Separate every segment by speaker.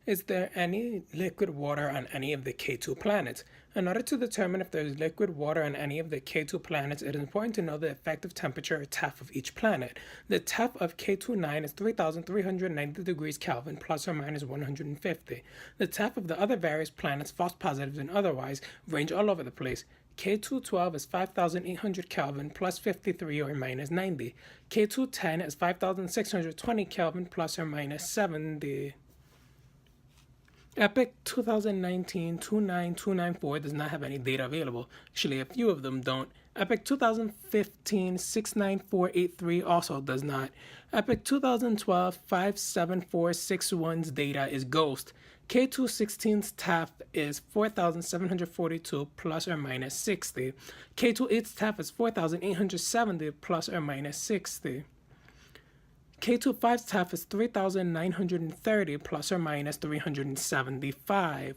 Speaker 1: Is there any liquid water on any of the K2 planets? In order to determine if there is liquid water on any of the K2 planets, it is important to know the effective temperature or TEF of each planet. The TEF of K2-9 is 3,390 degrees Kelvin plus or minus 150. The TEF of the other various planets, false positives and otherwise, range all over the place. K2-12 is 5,800 Kelvin plus 53 or minus 90. K2-10 is 5,620 Kelvin plus or minus 70. Epic 2019-29294 does not have any data available. Actually, a few of them don't. Epic 2015-69483 also does not. Epic 2012-57461's data is ghost. K216's TAF is 4,742 plus or minus 60. K28's TAF is 4,870 plus or minus 60. K25's TAF is 3,930 plus or minus 375.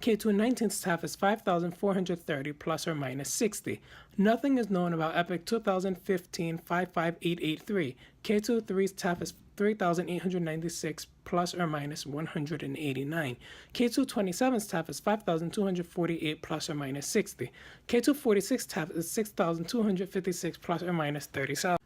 Speaker 1: K219's TAF is 5,430 plus or minus 60. Nothing is known about Epic 2015-55883. K23's TAF is 3,896 plus or minus 189. K227's TAF is 5,248 plus or minus 60. K246's TAF is 6,256 plus or minus 37.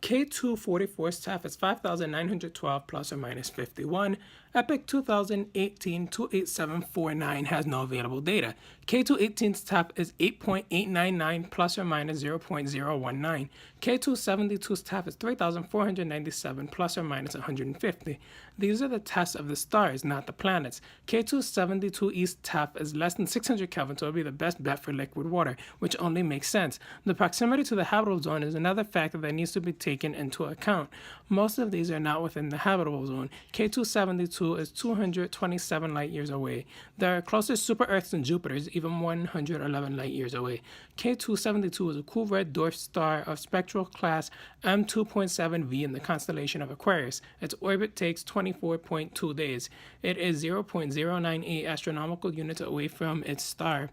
Speaker 1: K244's TAF is 5,912 plus or minus 51. Epic 2018-28749 has no available data. K218's TAF is 8.899 plus or minus 0.019. K272's TAF is 3,497 plus or minus 150. These are the TAFs of the stars, not the planets. K272e's TAF is less than 600 Kelvin, so it would be the best bet for liquid water, which only makes sense. The proximity to the habitable zone is another factor that needs to be taken into account. Most of these are not within the habitable zone. K272 is 227 light years away. There are closer super Earths than Jupiter's, even 111 light years away. K272 is a cool red dwarf star of spectral class M2.7V in the constellation of Aquarius. Its orbit takes 24.2 days. It is 0.098 astronomical units away from its star.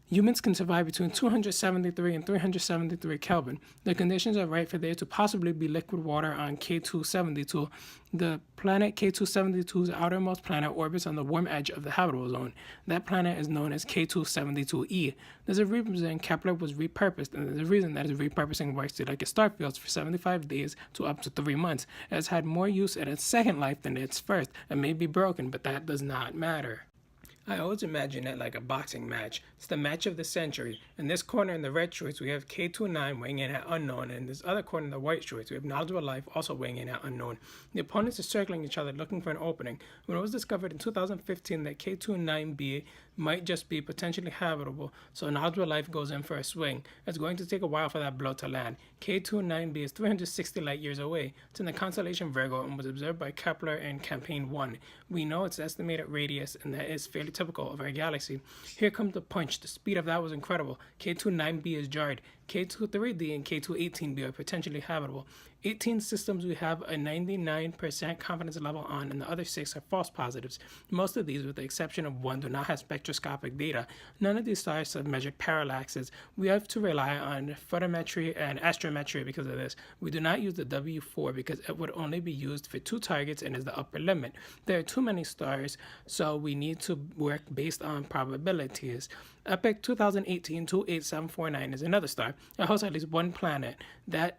Speaker 1: Humans can survive between 273 and 373 Kelvin. The conditions are right for there to possibly be liquid water on K272. The planet K272's outermost planet orbits on the warm edge of the habitable zone. That planet is known as K272e. There's a reason Kepler was repurposed, and there's a reason that its repurposing works to like its star fields for 75 days to up to 3 months. It has had more use in its second life than its first. It may be broken, but that does not matter. I always imagine it like a boxing match. It's the match of the century. In this corner in the red shorts, we have K2-9 weighing in at unknown, and in this other corner in the white shorts, we have Knowledgeable Life also weighing in at unknown. The opponents are circling each other looking for an opening. When it was discovered in 2015 that K2-9b might just be potentially habitable, so Knowledgeable Life goes in for a swing. It's going to take a while for that blow to land. K2-9b is 360 light years away. It's in the constellation Virgo and was observed by Kepler in Campaign 1. We know its estimated radius, and that is fairly typical of our galaxy. Here comes the punch. The speed of that was incredible. K2-9b is jarred. K2-3d and K2-18b are potentially habitable. 18 systems we have a 99% confidence level on, and the other 6 are false positives. Most of these, with the exception of 1, do not have spectroscopic data. None of these stars have measured parallaxes. We have to rely on photometry and astrometry because of this. We do not use the W4 because it would only be used for 2 targets and is the upper limit. There are too many stars, so we need to work based on probabilities. Epic 2018-28749 is another star. It hosts at least 1 planet. That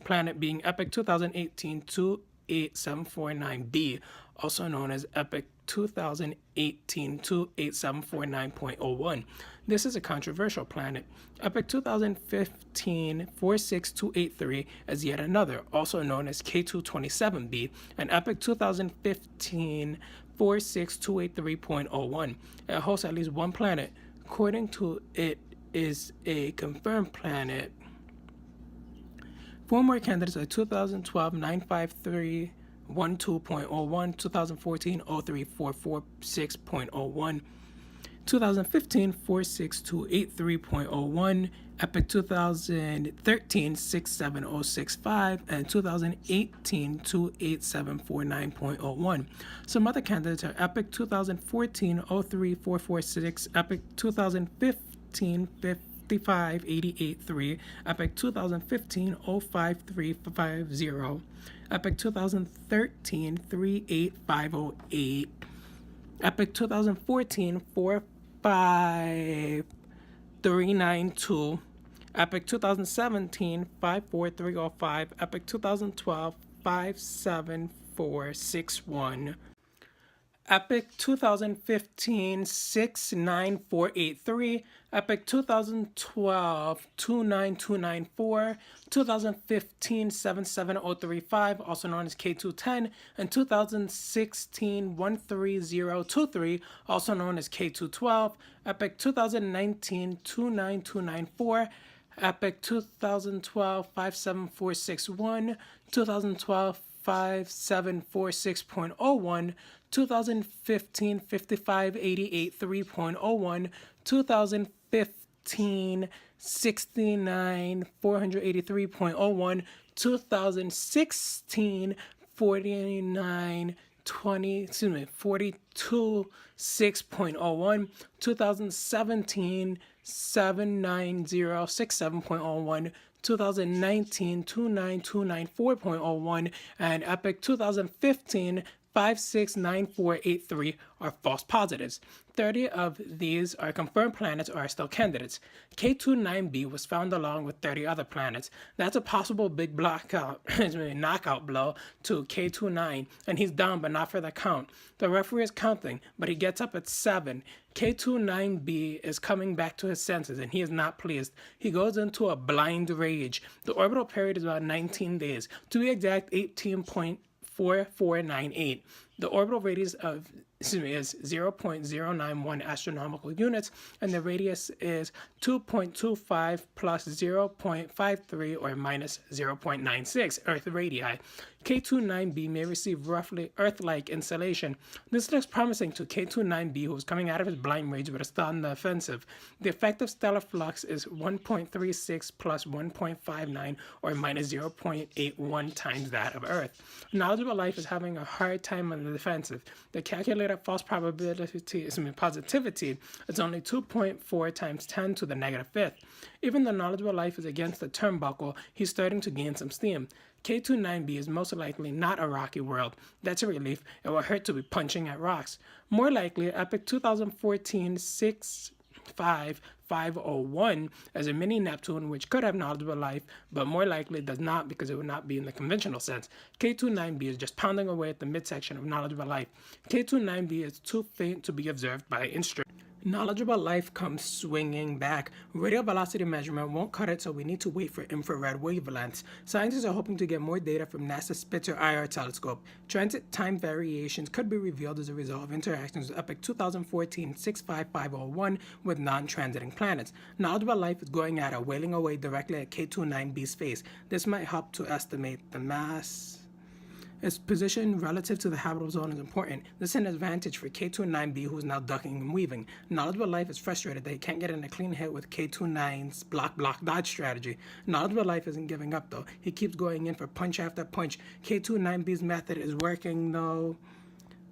Speaker 1: planet being Epic 2018-28749b, also known as Epic 2018-28749.01. This is a controversial planet. Epic 2015-46283 is yet another, also known as K227b, and Epic 2015-46283.01. It hosts at least 1 planet. According to it, is a confirmed planet. 4 more candidates are 2012 953 12.01, 2014 03446.01, 2015 46283.01, Epic 2013 67065, and 2018 28749.01. Some other candidates are Epic 2014 03446, Epic 2015 55883, Epic 2015 05350, Epic 2013 38508, Epic 2014 45392, Epic 2017 54305, Epic 2012 57461, Epic 2015 69483, Epic 2012 29294, 2015 77035, also known as K2-10, and 2016 13023, also known as K2-12, Epic 2019 29294, Epic 2012 57461, 2012 5746.01, 2015 5588 3.01, 2015 69 483.01, 2016 49 42 6.01, 2017 79067.01, 2019 29294.01, and Epic 2015 569483 are false positives. 30 of these are confirmed planets or are still candidates. K2-9b was found along with 30 other planets. That's a possible big knockout blow to K2-9, and he's down but not for the count. The referee is counting, but he gets up at 7. K2-9b is coming back to his senses, and he is not pleased. He goes into a blind rage. The orbital period is about 19 days. To be exact, 18.4498. The orbital radius is 0.091 astronomical units, and the radius is 2.25 plus 0.53 or minus 0.96 Earth radii. K2-9b may receive roughly Earth-like insolation. This looks promising to K2-9b, who is coming out of his blind rage but is still on the offensive. The effective stellar flux is 1.36 plus 1.59 or minus 0.81 times that of Earth. Knowledgeable life is having a hard time on the defensive. The calculated false positivity is only 2.4 times 10 to the negative fifth. Even though knowledgeable life is against the turnbuckle, he's starting to gain some steam. K2-9b is most likely not a rocky world. That's a relief. It will hurt to be punching at rocks. More likely, Epic 2014 65501 as a mini Neptune, which could have knowledgeable life, but more likely does not because it would not be in the conventional sense. K2-9b is just pounding away at the midsection of knowledgeable life. K2-9b is too faint to be observed by instruments. Knowledgeable life comes swinging back. Radial velocity measurement won't cut it, so we need to wait for infrared wavelengths. Scientists are hoping to get more data from NASA's Spitzer IR telescope. Transit time variations could be revealed as a result of interactions with Epic 2014 65501 with non-transiting planets. Knowledgeable life is going at it, wailing away directly at K2-9b's face. This might help to estimate the mass. Its position relative to the habitable zone is important. This is an advantage for K2-9b, who is now ducking and weaving. Knowledgeable life is frustrated that he can't get in a clean hit with K2-9's block dodge strategy. Knowledgeable life isn't giving up though. He keeps going in for punch after punch. K2-9b's method is working though.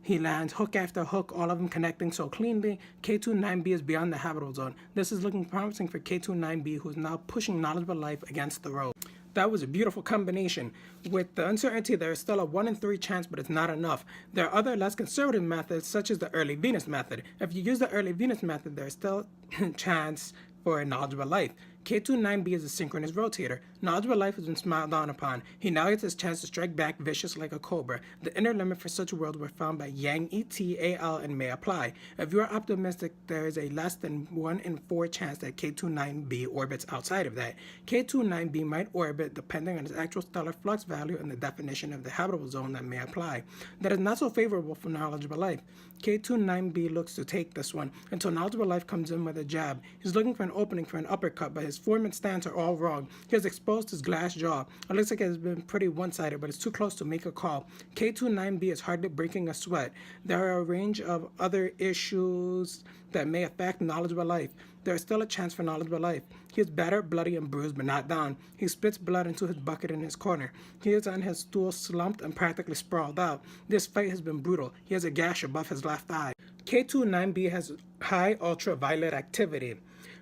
Speaker 1: He lands hook after hook, all of them connecting so cleanly. K2-9b is beyond the habitable zone. This is looking promising for K2-9b, who is now pushing knowledgeable life against the road. That was a beautiful combination. With the uncertainty, there is still a 1 in 3 chance, but it's not enough. There are other less conservative methods, such as the early Venus method. If you use the early Venus method, there is still a chance for a knowledgeable life. K2-9b is a synchronous rotator. Knowledgeable life has been smiled down upon. He now gets his chance to strike back vicious like a cobra. The inner limit for such a world were found by Yang et al. And may apply. If you are optimistic, there is a less than 1 in 4 chance that K2-9b orbits outside of that. K2-9b might orbit depending on its actual stellar flux value and the definition of the habitable zone that may apply. That is not so favorable for knowledgeable life. K2-9b looks to take this one until knowledgeable life comes in with a jab. He's looking for an opening for an uppercut, but his form and stance are all wrong. He has exposed his glass jaw. It looks like it has been pretty one-sided, but it's too close to make a call. K2-9b is hardly breaking a sweat. There are a range of other issues that may affect knowledgeable life. There is still a chance for knowledgeable life. He is battered, bloody, and bruised, but not down. He spits blood into his bucket in his corner. He is on his stool, slumped and practically sprawled out. This fight has been brutal. He has a gash above his left eye. K2-9b has high ultraviolet activity.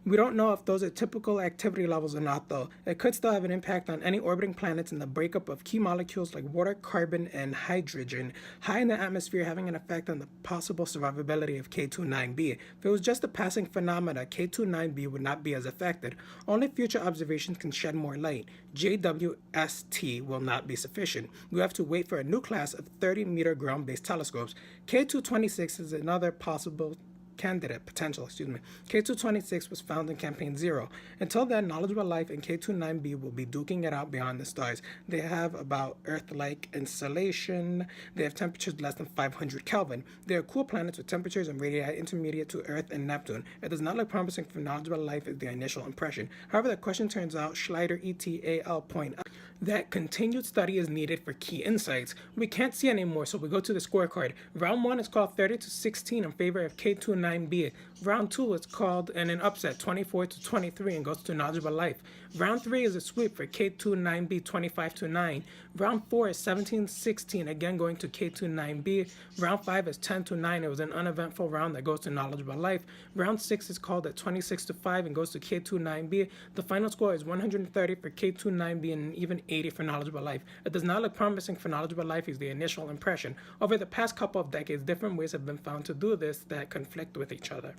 Speaker 1: We don't know if those are typical activity levels or not, though. It could still have an impact on any orbiting planets in the breakup of key molecules like water, carbon, and hydrogen, high in the atmosphere, having an effect on the possible survivability of K2-9b. If it was just a passing phenomena, K2-9b would not be as affected. Only future observations can shed more light. JWST will not be sufficient. We have to wait for a new class of 30-meter ground-based telescopes. K2-26 is another possible potential. K2-26 was found in Campaign 0. Until then, knowledgeable life in K2-9b will be duking it out beyond the stars. They have about Earth-like insolation. They have temperatures less than 500 Kelvin. They are cool planets with temperatures and radii intermediate to Earth and Neptune. It does not look promising for knowledgeable life as the initial impression. However, the question turns out, Schleider et al. Point out that continued study is needed for key insights. We can't see anymore, so we go to the scorecard. Round 1 is called 30-16 in favor of K2-9b. Round 2 is called an upset 24-23 and goes to knowledgeable life. Round 3 is a sweep for K2-9b 25-9. Round 4 is 17-16, again going to K2-9b. Round 5 is 10-9. It was an uneventful round that goes to knowledgeable life. Round 6 is called at 26-5 and goes to K2-9b. The final score is 130 for K2-9b and even 80 for knowledgeable life. It does not look promising for knowledgeable life is the initial impression. Over the past couple of decades, different ways have been found to do this that conflict with each other.